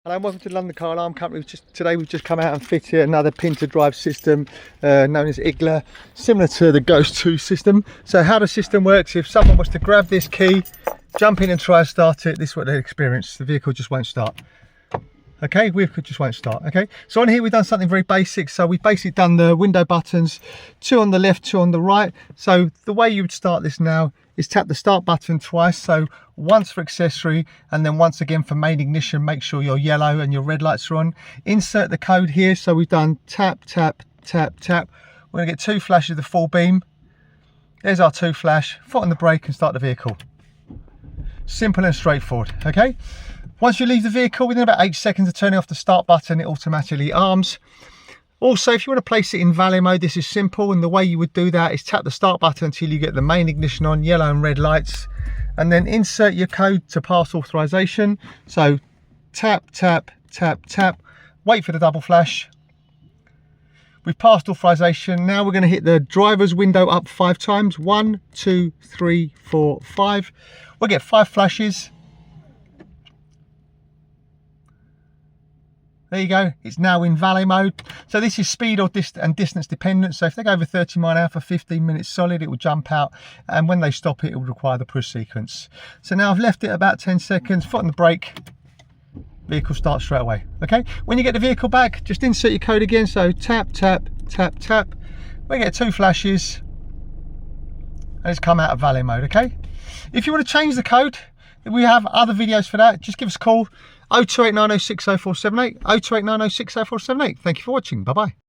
Hello and welcome to the London Car Alarm Company. Today we've just come out and fitted another pin to drive system known as Igla, similar to the Ghost 2 system. So how the system works, if someone was to grab this key, jump in and try and start it, this is what they'd experience. The vehicle just won't start. Okay, vehicle just won't start. Okay, so on here we've done something very basic. So we've basically done the window buttons, 2 on the left, 2 on the right. So the way you would start this now is tap the start button twice. So once for accessory and then once again for main ignition. Make sure your yellow and your red lights are on. Insert the code here. So we've done tap, tap, tap, tap. We're gonna get 2 flashes of the full beam. There's our 2 flash. Foot on the brake and start the vehicle. Simple and straightforward. Okay. Once you leave the vehicle, within about 8 seconds of turning off the start button, it automatically arms. Also, if you want to place it in valet mode, this is simple, and the way you would do that is tap the start button until you get the main ignition on, yellow and red lights, and then insert your code to pass authorization. So tap, tap, tap, tap, wait for the double flash. We've passed authorization. Now we're going to hit the driver's window up 5 times. 1, 2, 3, 4, 5. We'll get 5 flashes. There you go, it's now in valet mode. So this is speed or distance dependent. So if they go over 30 miles an hour for 15 minutes solid, it will jump out. And when they stop it, it will require the push sequence. So now I've left it about 10 seconds, foot on the brake, vehicle starts straight away. Okay, when you get the vehicle back, just insert your code again. So tap, tap, tap, tap. We get 2 flashes and it's come out of valet mode, okay? If you want to change the code, we have other videos for that. Just give us a call. 02890 60478, 02890 60478. Thank you for watching. Bye bye.